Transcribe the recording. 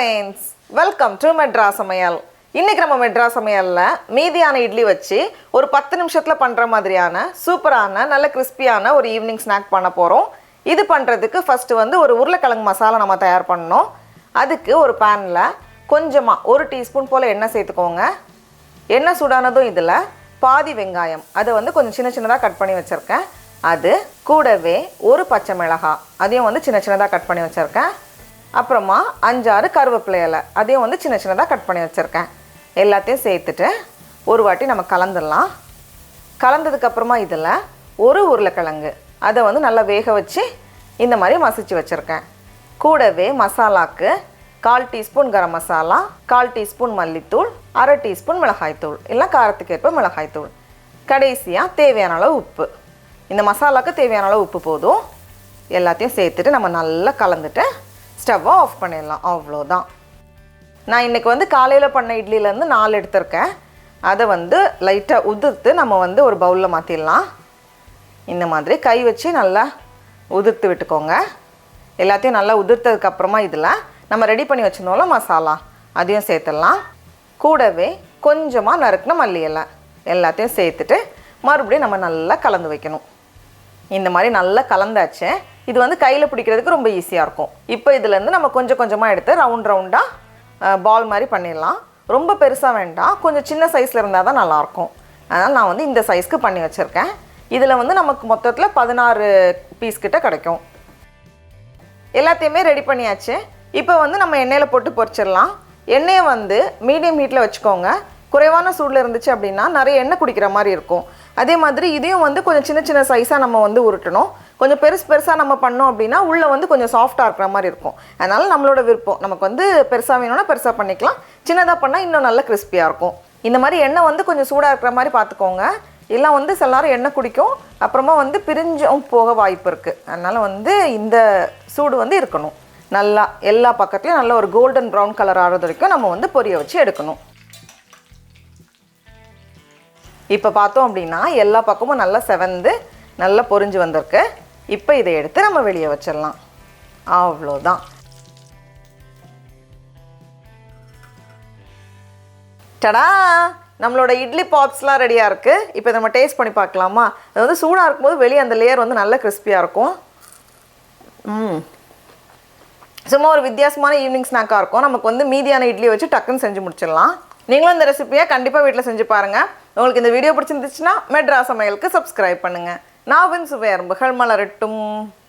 friends, welcome to Madras Samayal. இன்னைக்கு நம்ம மெட்ராஸ் சமையல்ல மீதியான இட்லி வச்சு ஒரு 10 நிமிஷத்துல பண்ற மாதிரியான சூப்பரான நல்ல கிறிஸ்பியான ஒரு ஈவினிங் ஸ்நாக் பண்ண போறோம். இது பண்றதுக்கு ஃபர்ஸ்ட் வந்து ஒரு உருளைக்கிழங்கு மசாலா நம்ம தயார் பண்ணனும். அதுக்கு ஒரு panல கொஞ்சமா 1 டீஸ்பூன் போல எண்ணெய் சேர்த்துக்கோங்க. எண்ணெய் சூடானதும் இதுல பாதி வெங்காயம் அதை வந்து கொஞ்சம் சின்ன சின்னதா கட் பண்ணி வச்சிருக்கேன். அது கூடவே ஒரு பச்சை மிளகாய் அதையும் வந்து சின்ன சின்னதா கட் பண்ணி வச்சிருக்கேன். அப்புறமா 5-6 கருவேப்பிலை இலை அதையும் வந்து சின்ன சின்னதா கட் பண்ணி வச்சிருக்கேன். எல்லாத்தையும் சேர்த்துட்டு ஒரு வாட்டி நம்ம கலந்துடலாம். கலந்ததுக்கு அப்புறமா இதில் ஒரு உருளைக்கிழங்கு அதை வந்து நல்லா வேக வச்சு இந்த மாதிரி மசிச்சு வச்சுருக்கேன். கூடவே மசாலாக்கு 1/4 டீஸ்பூன் கரம் மசாலா, 1/4 டீஸ்பூன் மல்லித்தூள், 1/2 டீஸ்பூன் மிளகாய்த்தூள் இல்லை காரத்துக்கு ஏற்ப மிளகாய்த்தூள், கடைசியாக தேவையான அளவு உப்பு. இந்த மசாலாவுக்கு தேவையான அளவு உப்பு போதும். எல்லாத்தையும் சேர்த்துட்டு நம்ம நல்லா கலந்துட்டு ஸ்டவ்வை ஆஃப் பண்ணிடலாம். அவ்வளோதான். நான் இன்றைக்கி வந்து காலையில் பண்ண இட்லியிலேருந்து 4 எடுத்திருக்கேன். அதை வந்து லைட்டாக உதிர்த்து நம்ம வந்து ஒரு பவுலில் மாற்றிடலாம். இந்த மாதிரி கை வச்சு நல்லா உதிர்த்து விட்டுக்கோங்க. எல்லாத்தையும் நல்லா உதிர்த்ததுக்கப்புறமா இதில் நம்ம ரெடி பண்ணி வச்சுருந்தோம்ல மசாலா அதையும் சேர்த்துடலாம். கூடவே கொஞ்சமாக நறுக்குன மல்லி இலை எல்லாத்தையும் சேர்த்துட்டு மறுபடியும் நம்ம நல்லா கலந்து வைக்கணும். இந்த மாதிரி நல்லா கலந்தாச்சு. இது வந்து கையில் பிடிக்கிறதுக்கு ரொம்ப ஈஸியாக இருக்கும். இப்போ இதுலேருந்து நம்ம கொஞ்சம் கொஞ்சமாக எடுத்து ரவுண்டாக பால் மாதிரி பண்ணிடலாம். ரொம்ப பெருசாக வேண்டாம், கொஞ்சம் சின்ன சைஸில் இருந்தால் தான் நல்லாயிருக்கும். அதனால் நான் வந்து இந்த சைஸ்க்கு பண்ணி வச்சுருக்கேன். இதில் வந்து நமக்கு மொத்தத்தில் 16 பீஸ் கிட்ட கிடைக்கும். எல்லாத்தையுமே ரெடி பண்ணியாச்சு. இப்போ வந்து நம்ம எண்ணெயில் போட்டு பொரிச்சிடலாம். எண்ணெயை வந்து மீடியம் ஹீட்டில் வச்சுக்கோங்க. குறைவான சூடில் இருந்துச்சு அப்படின்னா நிறைய எண்ணெய் குடிக்கிற மாதிரி இருக்கும். அதே மாதிரி இதையும் வந்து கொஞ்சம் சின்ன சின்ன சைஸாக நம்ம வந்து உருட்டணும். கொஞ்சம் பெருசாக நம்ம பண்ணோம் அப்படின்னா உள்ளே வந்து கொஞ்சம் சாஃப்டாக இருக்கிற மாதிரி இருக்கும். அதனால் நம்மளோட விருப்பம், நமக்கு வந்து பெருசாக வேணும்னா பெருசாக பண்ணிக்கலாம், சின்னதாக பண்ணால் இன்னும் நல்ல கிறிஸ்பியாக இருக்கும். இந்த மாதிரி எண்ணெய் வந்து கொஞ்சம் சூடாக இருக்கிற மாதிரி பார்த்துக்கோங்க. எல்லாம் வந்து சில நேரம் எண்ணெய் குடிக்கும், அப்புறமா வந்து பிரிஞ்சும் போக வாய்ப்பு இருக்குது. அதனால் வந்து இந்த சூடு வந்து இருக்கணும். நல்லா எல்லா பக்கத்துலையும் நல்ல ஒரு கோல்டன் ப்ரௌன் கலர் ஆகிறது வரைக்கும் நம்ம வந்து பொரிய வச்சு எடுக்கணும். இப்போ பார்த்தோம் அப்படின்னா எல்லா பக்கமும் நல்லா செவந்து நல்லா பொரிஞ்சு வந்திருக்கு. இப்போ இதை எடுத்து நம்ம வெளியே வச்சிடலாம். அவ்வளோதான். டடா, நம்மளோட இட்லி பாப்ஸ்லாம் ரெடியாக இருக்குது. இப்போ நம்ம டேஸ்ட் பண்ணி பார்க்கலாமா? அது வந்து சூடாக இருக்கும்போது வெளியே அந்த லேயர் வந்து நல்ல கிறிஸ்பியாக இருக்கும். சும்மா ஒரு வித்தியாசமான ஈவினிங் ஸ்நாக்காக இருக்கும். நமக்கு வந்து மீதியான இட்லி வச்சு டக்குன்னு செஞ்சு முடிச்சிடலாம். நீங்களும் இந்த ரெசிபியை கண்டிப்பாக வீட்டில் செஞ்சு பாருங்கள். உங்களுக்கு இந்த வீடியோ பிடிச்சிருந்துச்சுன்னா மெட்ராஸ் சமையலுக்கு சப்ஸ்கிரைப் பண்ணுங்கள். நாவின் சுவை அரும்புகள் மலரட்டும்.